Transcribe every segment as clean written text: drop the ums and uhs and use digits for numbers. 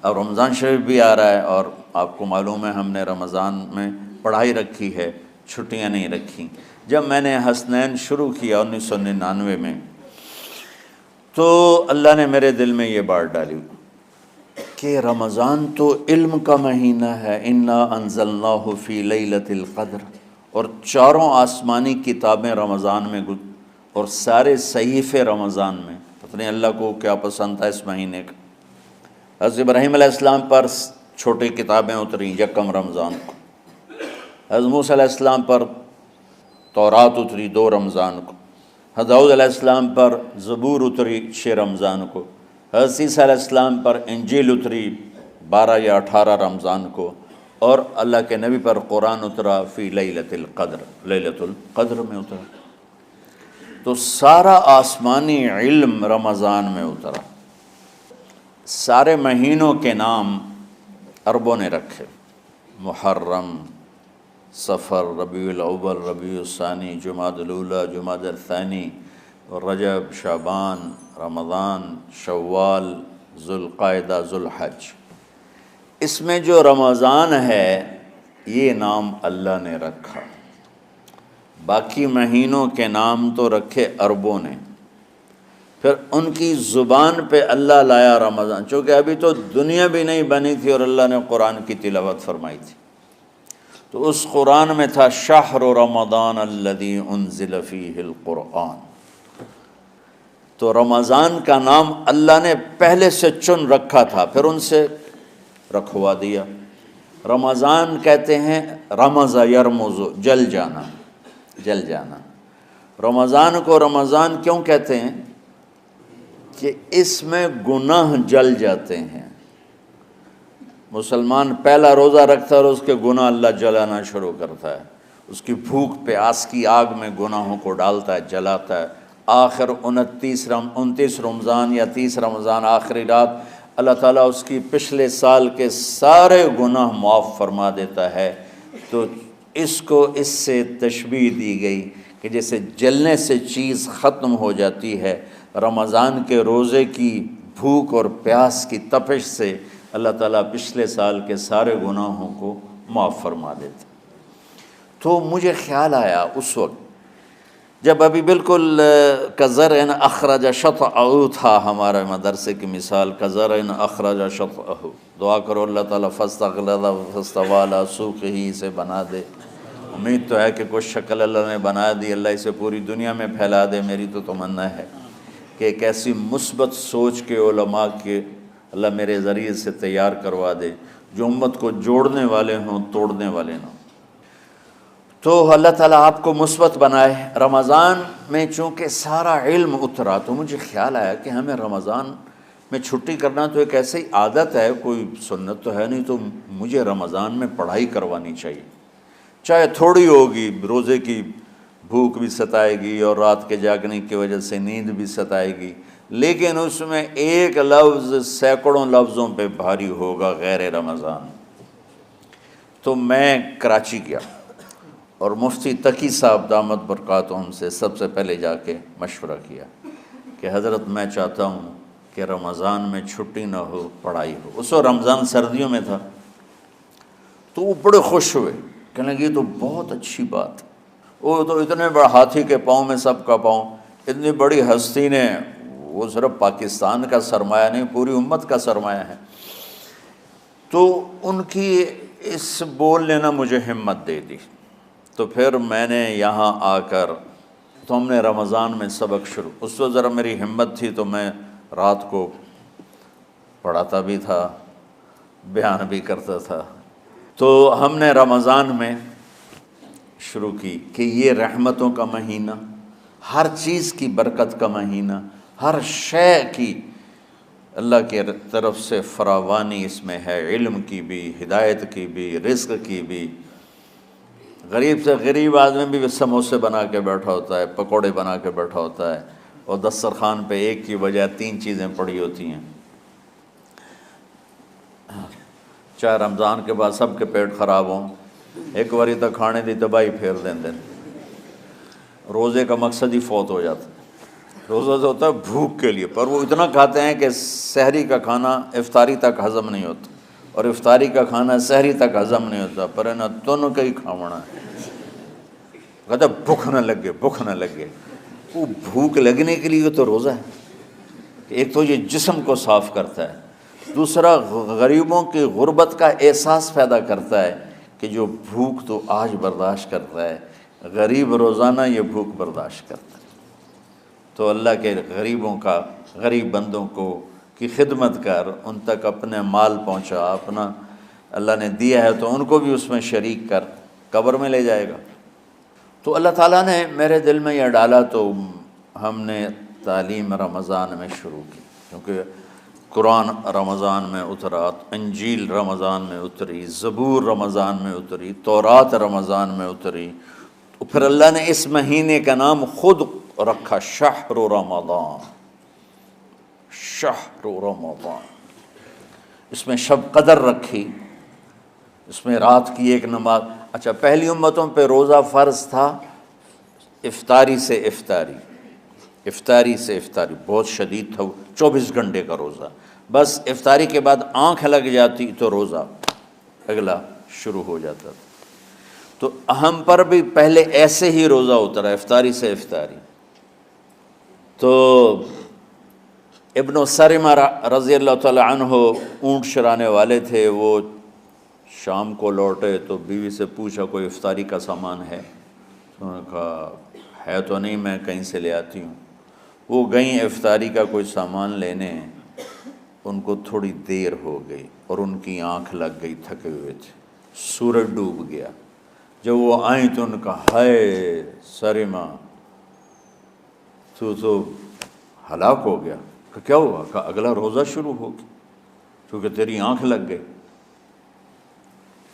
اب رمضان شریف بھی آ رہا ہے، اور آپ کو معلوم ہے ہم نے رمضان میں پڑھائی رکھی ہے، چھٹیاں نہیں رکھی۔ جب میں نے حسنین شروع کیا 1999 میں، تو اللہ نے میرے دل میں یہ بات ڈالی کہ رمضان تو علم کا مہینہ ہے، انا انزلناہ فی لیلۃ القدر، اور چاروں آسمانی کتابیں رمضان میں اور سارے صحیفے رمضان میں۔ پتہ نہیں اللہ کو کیا پسند تھا اس مہینے کا۔ حضرت ابراہیم علیہ السلام پر چھوٹی کتابیں اتریں یکم رمضان کو، حضرت موسیٰ علیہ السلام پر تورات اتری 2 رمضان کو، حضرت داؤد علیہ السلام پر زبور اتری 6 رمضان کو، حضرت عیسیٰ علیہ السلام پر انجیل اتری 12 یا 18 رمضان کو، اور اللہ کے نبی پر قرآن اترا فی لیلۃ القدر، لیلۃ القدر میں اترا۔ تو سارا آسمانی علم رمضان میں اترا۔ سارے مہینوں کے نام عربوں نے رکھے، محرم، صفر، ربیع الاول، ربیع الثانی، جمادی الاولیٰ، جمادی الثانی، رجب، شعبان، رمضان، شوال، ذوالقعدہ، ذوالحج۔ اس میں جو رمضان ہے یہ نام اللہ نے رکھا، باقی مہینوں کے نام تو رکھے عربوں نے۔ پھر ان کی زبان پہ اللہ لایا رمضان، چونکہ ابھی تو دنیا بھی نہیں بنی تھی اور اللہ نے قرآن کی تلاوت فرمائی تھی، تو اس قرآن میں تھا شہر رمضان الذی انزل فیہ القرآن۔ تو رمضان کا نام اللہ نے پہلے سے چن رکھا تھا، پھر ان سے رکھوا دیا۔ رمضان کہتے ہیں رمض یرمز، جل جانا، جل جانا۔ رمضان کو رمضان کیوں کہتے ہیں؟ کہ اس میں گناہ جل جاتے ہیں۔ مسلمان پہلا روزہ رکھتا ہے اور اس کے گناہ اللہ جلانا شروع کرتا ہے، اس کی بھوک پیاس کی آگ میں گناہوں کو ڈالتا ہے، جلاتا ہے۔ آخر 29 رمضان یا 30 رمضان آخری رات اللہ تعالیٰ اس کی پچھلے سال کے سارے گناہ معاف فرما دیتا ہے۔ تو اس کو اس سے تشبیہ دی گئی کہ جیسے جلنے سے چیز ختم ہو جاتی ہے، رمضان کے روزے کی بھوک اور پیاس کی تپش سے اللہ تعالیٰ پچھلے سال کے سارے گناہوں کو معاف فرما دیتا۔ تو مجھے خیال آیا اس وقت جب ابھی بالکل کزرع اخرج شطأہ تھا، ہمارے مدرسے کی مثال کزرع اخرج شطأہ، دعا کرو اللہ تعالیٰ فاستغلظ فاستوی علی سوقہ سے بنا دے۔ امید تو ہے کہ کچھ شکل اللہ نے بنا دی، اللہ اسے پوری دنیا میں پھیلا دے۔ میری تو تمنا ہے کہ ایک ایسی مثبت سوچ کے علماء کے اللہ میرے ذریعے سے تیار کروا دے جو امت کو جوڑنے والے ہوں، توڑنے والے نہ ہوں۔ تو اللہ تعالیٰ آپ کو مثبت بنائے۔ رمضان میں چونکہ سارا علم اترا تو مجھے خیال آیا کہ ہمیں رمضان میں چھٹی کرنا تو ایک ایسی عادت ہے، کوئی سنت تو ہے نہیں، تو مجھے رمضان میں پڑھائی کروانی چاہیے، چاہے تھوڑی ہوگی، روزے کی بھوک بھی ستائے گی اور رات کے جاگنے کی وجہ سے نیند بھی ستائے گی، لیکن اس میں ایک لفظ سینکڑوں لفظوں پہ بھاری ہوگا، غیر رمضان۔ تو میں کراچی گیا اور مفتی تقی صاحب دامت برکاتہم سے سب سے پہلے جا کے مشورہ کیا کہ حضرت میں چاہتا ہوں کہ رمضان میں چھٹی نہ ہو، پڑھائی ہو۔ اس وقت رمضان سردیوں میں تھا، تو وہ بڑے خوش ہوئے، کہنے لگے یہ تو بہت اچھی بات۔ وہ تو اتنے بڑے ہاتھی کے پاؤں میں سب کا پاؤں، اتنی بڑی ہستی نے، وہ صرف پاکستان کا سرمایہ نہیں پوری امت کا سرمایہ ہے۔ تو ان کی اس بولنے نے مجھے ہمت دے دی۔ تو پھر میں نے یہاں آ کر تو ہم نے رمضان میں سبق شروع، اس وقت ذرا میری ہمت تھی تو میں رات کو پڑھاتا بھی تھا، بیان بھی کرتا تھا۔ تو ہم نے رمضان میں شروع کی کہ یہ رحمتوں کا مہینہ، ہر چیز کی برکت کا مہینہ، ہر شے کی اللہ کی طرف سے فراوانی اس میں ہے، علم کی بھی، ہدایت کی بھی، رزق کی بھی۔ غریب سے غریب آدمی بھی سموسے بنا کے بیٹھا ہوتا ہے، پکوڑے بنا کے بیٹھا ہوتا ہے، اور دسترخوان پہ ایک کی بجائے 3 چیزیں پڑی ہوتی ہیں۔ چاہے رمضان کے بعد سب کے پیٹ خراب ہوں، ایک باری تو کھانے دی تباہی پھیر دیں۔ روزے کا مقصد ہی فوت ہو جاتا ہے۔ روزہ تو ہوتا ہے بھوک کے لیے، پر وہ اتنا کھاتے ہیں کہ سحری کا کھانا افطاری تک ہضم نہیں ہوتا، اور افطاری کا کھانا سحری تک ہضم نہیں ہوتا، پر ہے نا دونوں کا ہی کھاونا ہے۔ کہتا بھوک نہ لگے، بھوک نہ لگے۔ وہ بھوک لگنے کے لیے تو روزہ ہے کہ ایک تو یہ جسم کو صاف کرتا ہے، دوسرا غریبوں کی غربت کا احساس پیدا کرتا ہے کہ جو بھوک تو آج برداشت کرتا ہے، غریب روزانہ یہ بھوک برداشت کرتا ہے۔ تو اللہ کے غریبوں کا، غریب بندوں کو کی خدمت کر، ان تک اپنے مال پہنچا، اپنا اللہ نے دیا ہے تو ان کو بھی اس میں شریک کر، قبر میں لے جائے گا۔ تو اللہ تعالیٰ نے میرے دل میں یہ ڈالا تو ہم نے تعلیم رمضان میں شروع کی، کیونکہ قرآن رمضان میں اترا، انجیل رمضان میں اتری، زبور رمضان میں اتری، تورات رمضان میں اتری، تو پھر اللہ نے اس مہینے کا نام خود رکھا شہر رمضان، شہر رمضان۔ اس میں شب قدر رکھی، اس میں رات کی ایک نماز۔ اچھا، پہلی امتوں پہ روزہ فرض تھا افطاری سے افطاری، افطاری سے افطاری، بہت شدید تھا، 24 گھنٹے کا روزہ، بس افطاری کے بعد آنکھ لگ جاتی تو روزہ اگلا شروع ہو جاتا تھا۔ تو ہم پر بھی پہلے ایسے ہی روزہ اترا، افطاری سے افطاری۔ تو ابن سرمہ رضی اللہ تعالی عنہ اونٹ چرانے والے تھے، وہ شام کو لوٹے تو بیوی سے پوچھا کوئی افطاری کا سامان ہے؟ انہوں نے کہا ہے تو نہیں، میں کہیں سے لے آتی ہوں۔ وہ گئیں افطاری کا کوئی سامان لینے، ان کو تھوڑی دیر ہو گئی اور ان کی آنکھ لگ گئی، تھکے ہوئے تھے، سورج ڈوب گیا۔ جب وہ آئیں تو ان کا ہائے سرمہ تو ہلاک ہو گیا۔ کہ کیا ہوا؟ کہ اگلا روزہ شروع ہو گیا کیونکہ تیری آنکھ لگ گئی۔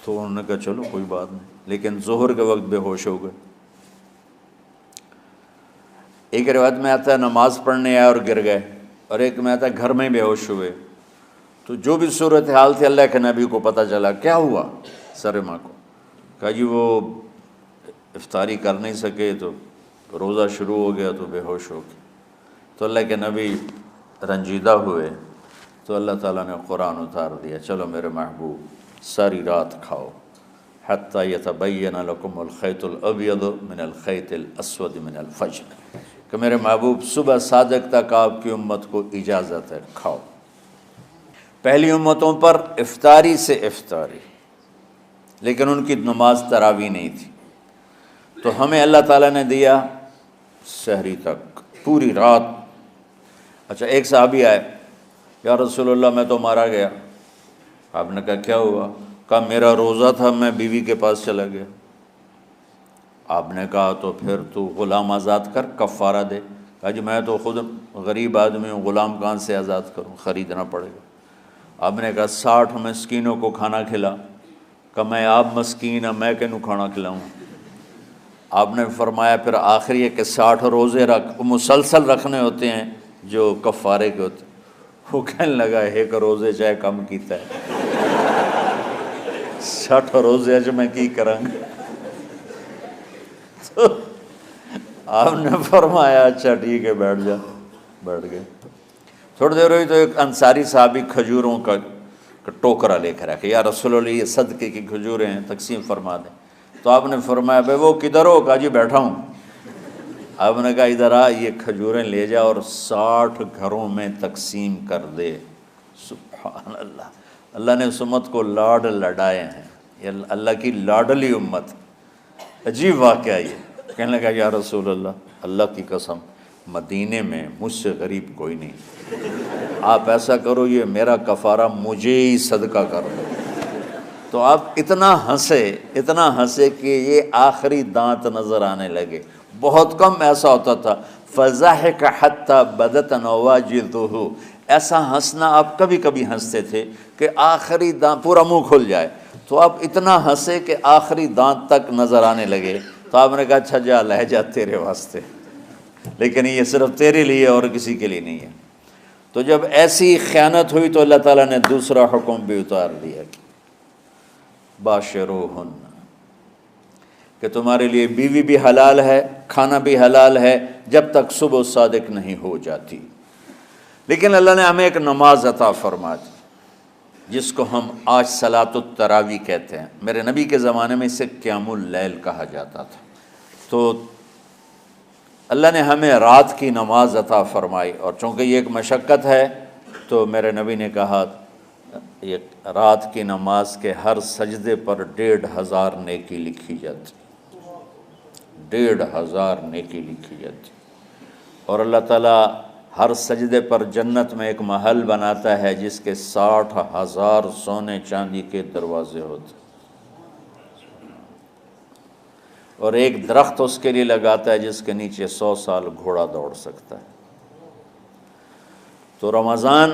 تو انہوں نے کہا چلو کوئی بات نہیں، لیکن ظہر کے وقت بے ہوش ہو گئے۔ ایک روایت میں آتا ہے نماز پڑھنے آئے اور گر گئے، اور ایک میں آتا ہے گھر میں بے ہوش ہوئے۔ تو جو بھی صورتحال تھی اللہ کے نبی کو پتہ چلا۔ کیا ہوا سرمہ کو؟ کہا جی وہ افطاری کر نہیں سکے تو روزہ شروع ہو گیا تو بے ہوش ہو گئے۔ تو اللہ کے نبی رنجیدہ ہوئے، تو اللہ تعالیٰ نے قرآن اتار دیا، چلو میرے محبوب ساری رات کھاؤ، حتی یتبین لکم الخیط الابیض من الخیط الاسود من الفجر، کہ میرے محبوب صبح صادق تک آپ کی امت کو اجازت ہے، کھاؤ۔ پہلی امتوں پر افطاری سے افطاری، لیکن ان کی نماز تراویح نہیں تھی، تو ہمیں اللہ تعالیٰ نے دیا سحری تک، پوری رات۔ اچھا، ایک صحابی آئے، یا رسول اللہ میں تو مارا گیا۔ آپ نے کہا کیا ہوا؟ کہا میرا روزہ تھا، میں بیوی کے پاس چلا گیا۔ آپ نے کہا تو پھر تو غلام آزاد کر، کفارہ دے۔ کہا جی میں تو خود غریب آدمی ہوں، غلام کہاں سے آزاد کروں، خریدنا پڑے گا۔ آپ نے کہا 60 مسکینوں کو کھانا کھلا۔ کہ میں آپ مسکین ہوں، میں کینوں کھانا کھلاؤں؟ آپ نے فرمایا پھر آخری ہے کہ 60 روزے رکھ، مسلسل رکھنے ہوتے ہیں جو کفارے کے ہوتے ہیں۔ وہ کہنے لگا ایک روزے چاہے کم کیتا ہے، 60 روزے اج میں کی کراں گا؟ تو آپ نے فرمایا اچھا ٹھیک ہے بیٹھ جا، بیٹھ گئے۔ تھوڑی دیر ہوئی تو ایک انصاری صحابی کھجوروں کا ٹوکرا لے کر آئے، یا رسول اللہ یہ صدقے کی کھجوریں ہیں، تقسیم فرما دیں۔ تو آپ نے فرمایا بھائی وہ کدھر ہو؟ کہا جی بیٹھا ہوں۔ آپ نے کہا ادھر آ، یہ کھجوریں لے جا اور 60 گھروں میں تقسیم کر دے۔ سبحان اللہ، اللہ نے اس امت کو لاڈ لڈائے ہیں، یہ اللہ کی لاڈلی امت۔ عجیب واقعہ یہ، کہنے لگا یا رسول اللہ، اللہ کی قسم مدینے میں مجھ سے غریب کوئی نہیں، آپ ایسا کرو یہ میرا کفارہ مجھے ہی صدقہ کر دو۔ تو آپ اتنا ہنسے کہ یہ آخری دانت نظر آنے لگے۔ بہت کم ایسا ہوتا تھا، فضحک حتی بدت نواجذہ، ایسا ہنسنا آپ کبھی کبھی ہنستے تھے کہ آخری دانت پورا منہ کھل جائے، تو آپ اتنا ہنسے کہ آخری دانت تک نظر آنے لگے۔ تو آپ نے کہا اچھا جا لے جا تیرے واسطے، لیکن یہ صرف تیرے لیے اور کسی کے لیے نہیں ہے۔ تو جب ایسی خیانت ہوئی تو اللہ تعالیٰ نے دوسرا حکم بھی اتار دیا، باشروہن، کہ تمہارے لیے بیوی بھی حلال ہے، کھانا بھی حلال ہے جب تک صبح صادق نہیں ہو جاتی۔ لیکن اللہ نے ہمیں ایک نماز عطا فرما دی جس کو ہم آج صلاۃ التراویح کہتے ہیں۔ میرے نبی کے زمانے میں اسے قیام اللیل کہا جاتا تھا۔ تو اللہ نے ہمیں رات کی نماز عطا فرمائی، اور چونکہ یہ ایک مشقت ہے تو میرے نبی نے کہا یہ رات کی نماز کے ہر سجدے پر 1500 نیکی لکھی جاتی، 1500 نیکی لکھی جاتی، اور اللہ تعالیٰ ہر سجدے پر جنت میں ایک محل بناتا ہے جس کے 60,000 سونے چاندی کے دروازے ہوتے ہیں، اور ایک درخت اس کے لیے لگاتا ہے جس کے نیچے 100 سال گھوڑا دوڑ سکتا ہے۔ تو رمضان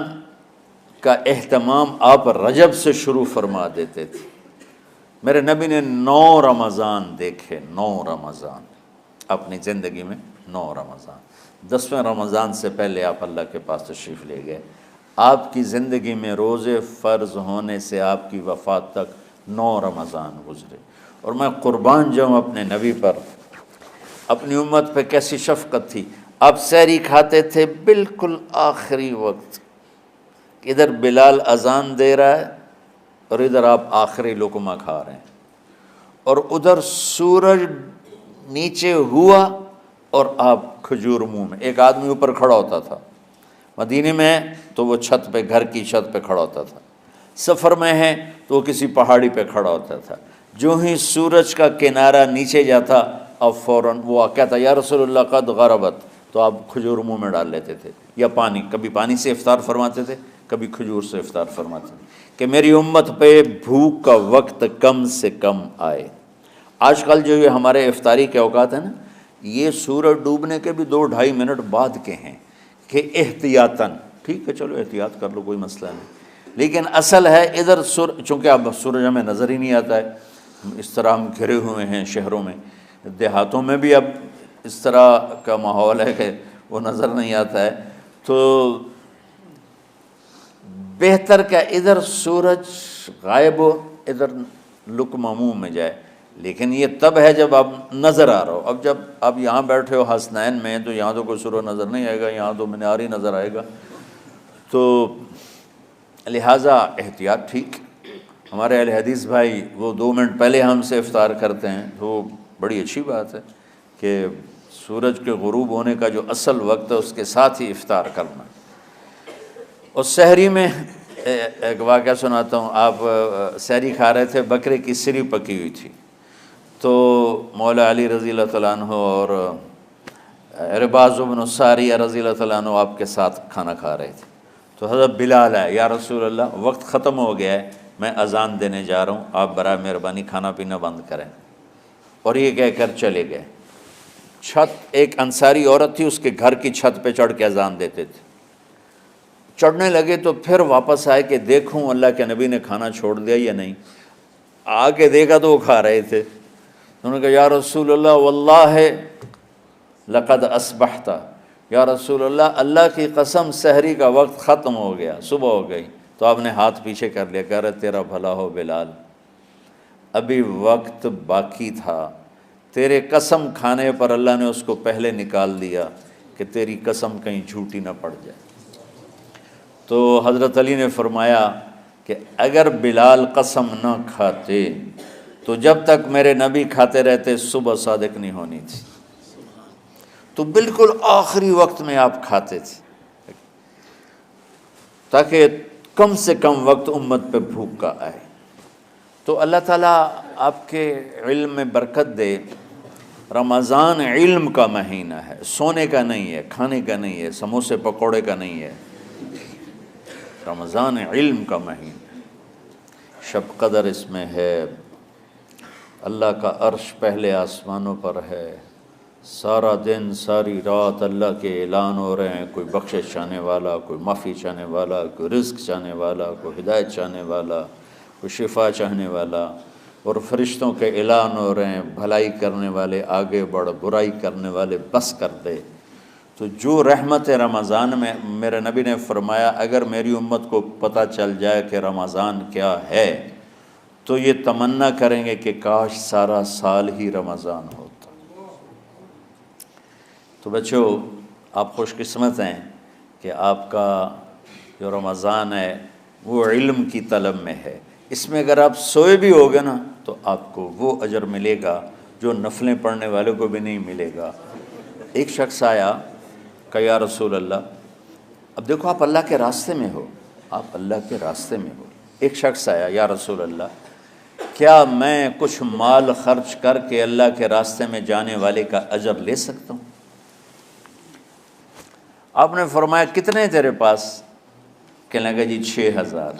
کا اہتمام آپ رجب سے شروع فرما دیتے تھے۔ میرے نبی نے 9 رمضان دیکھے، 9 رمضان اپنی زندگی میں، 9 رمضان۔ 10ویں رمضان سے پہلے آپ اللہ کے پاس تشریف لے گئے۔ آپ کی زندگی میں روزے فرض ہونے سے آپ کی وفات تک 9 رمضان گزرے، اور میں قربان جاؤں اپنے نبی پر، اپنی امت پہ کیسی شفقت تھی۔ آپ سحری کھاتے تھے بالکل آخری وقت، ادھر بلال اذان دے رہا ہے اور ادھر آپ آخری لقمہ کھا رہے ہیں، اور ادھر سورج نیچے ہوا اور آپ کھجور منہ میں۔ ایک آدمی اوپر کھڑا ہوتا تھا مدینے میں تو وہ چھت پہ، گھر کی چھت پہ کھڑا ہوتا تھا، سفر میں ہے تو وہ کسی پہاڑی پہ کھڑا ہوتا تھا۔ جو ہی سورج کا کنارہ نیچے جاتا اب فوراً وہ کہتا یا رسول اللہ قد غربت، تو آپ کھجور منہ میں ڈال لیتے تھے، یا پانی، کبھی پانی سے افطار فرماتے تھے، کبھی کھجور سے افطار فرماتے تھے، کہ میری امت پہ بھوک کا وقت کم سے کم آئے۔ آج کل جو یہ ہمارے افطاری کے اوقات ہیں نا، یہ سورج ڈوبنے کے بھی 2-2.5 منٹ بعد کے ہیں، کہ احتیاطاً، ٹھیک ہے چلو احتیاط کر لو کوئی مسئلہ نہیں، لیکن اصل ہے ادھر چونکہ اب سورج ہمیں نظر ہی نہیں آتا ہے، اس طرح ہم گھرے ہوئے ہیں شہروں میں، دیہاتوں میں بھی اب اس طرح کا ماحول ہے کہ وہ نظر نہیں آتا ہے، تو بہتر کہ ادھر سورج غائب ہو ادھر لقمہ منہ میں جائے۔ لیکن یہ تب ہے جب آپ نظر آ رہا ہو۔ اب جب آپ یہاں بیٹھے ہو حسنین میں تو یہاں تو کوئی سورج نظر نہیں آئے گا، یہاں تو منار ہی نظر آئے گا، تو لہٰذا احتیاط ٹھیک۔ ہمارے اہل حدیث بھائی وہ 2 منٹ پہلے ہم سے افطار کرتے ہیں، تو بڑی اچھی بات ہے کہ سورج کے غروب ہونے کا جو اصل وقت ہے اس کے ساتھ ہی افطار کرنا۔ اور سحری میں ایک واقعہ سناتا ہوں، آپ سحری کھا رہے تھے، بکرے کی سری پکی ہوئی تھی، تو مولا علی رضی اللہ تعالیٰ عنہ اور عرباض بن ساریہ رضی اللہ تعالیٰ عنہ آپ کے ساتھ کھانا کھا رہے تھے، تو حضرت بلال ہے، یا رسول اللہ وقت ختم ہو گیا ہے، میں اذان دینے جا رہا ہوں، آپ برائے مہربانی کھانا پینا بند کریں، اور یہ کہہ کر چلے گئے۔ چھت، ایک انصاری عورت تھی، اس کے گھر کی چھت پہ چڑھ کے اذان دیتے تھے، چڑھنے لگے تو پھر واپس آئے کہ دیکھوں اللہ کے نبی نے کھانا چھوڑ دیا یا نہیں، آگے دیکھا تو وہ کھا رہے تھے۔ انہوں نے کہا یا رسول اللہ واللہ لقد اصبحت، یا رسول اللہ اللہ کی قسم سحری کا وقت ختم ہو گیا، صبح ہو گئی۔ تو آپ نے ہاتھ پیچھے کر لیا، کہہ رہے تیرا بھلا ہو بلال، ابھی وقت باقی تھا، تیرے قسم کھانے پر اللہ نے اس کو پہلے نکال دیا کہ تیری قسم کہیں جھوٹی نہ پڑ جائے۔ تو حضرت علی نے فرمایا کہ اگر بلال قسم نہ کھاتے تو جب تک میرے نبی کھاتے رہتے صبح صادق نہیں ہونی تھی، تو بالکل آخری وقت میں آپ کھاتے تھے تاکہ کم سے کم وقت امت پہ بھوک کا آئے۔ تو اللہ تعالیٰ آپ کے علم میں برکت دے۔ رمضان علم کا مہینہ ہے، سونے کا نہیں ہے، کھانے کا نہیں ہے، سموسے پکوڑے کا نہیں ہے، رمضان علم کا مہینہ، شب قدر اس میں ہے، اللہ کا عرش پہلے آسمانوں پر ہے، سارا دن ساری رات اللہ کے اعلان ہو رہے ہیں، کوئی بخشش چاہنے والا، کوئی معافی چاہنے والا، کوئی رزق چاہنے والا، کوئی ہدایت چاہنے والا، کوئی شفا چاہنے والا، اور فرشتوں کے اعلان ہو رہے ہیں، بھلائی کرنے والے آگے بڑھ، برائی کرنے والے بس کر دے۔ تو جو رحمت رمضان میں، میرے نبی نے فرمایا اگر میری امت کو پتہ چل جائے کہ رمضان کیا ہے تو یہ تمنا کریں گے کہ کاش سارا سال ہی رمضان ہوتا۔ تو بچوں، آپ خوش قسمت ہیں کہ آپ کا جو رمضان ہے وہ علم کی طلب میں ہے۔ اس میں اگر آپ سوئے بھی ہوگے نا تو آپ کو وہ اجر ملے گا جو نفلیں پڑھنے والوں کو بھی نہیں ملے گا۔ ایک شخص آیا کہ یا رسول اللہ، اب دیکھو آپ اللہ کے راستے میں ہو، آپ اللہ کے راستے میں ہو۔ ایک شخص آیا، یا رسول اللہ، کیا میں کچھ مال خرچ کر کے اللہ کے راستے میں جانے والے کا اجر لے سکتا ہوں؟ آپ نے فرمایا کتنے تیرے پاس؟ کہنے لگا جی 6000۔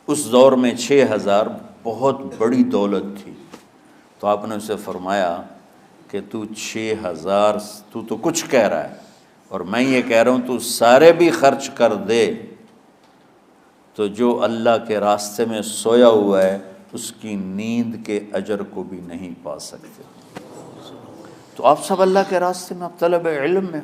اس دور میں 6000 بہت بڑی دولت تھی۔ تو آپ نے اسے فرمایا کہ تو 6000 تو کچھ کہہ رہا ہے اور میں یہ کہہ رہا ہوں تو سارے بھی خرچ کر دے تو جو اللہ کے راستے میں سویا ہوا ہے اس کی نیند کے اجر کو بھی نہیں پا سکتے۔ تو آپ سب اللہ کے راستے میں، آپ طلب علم میں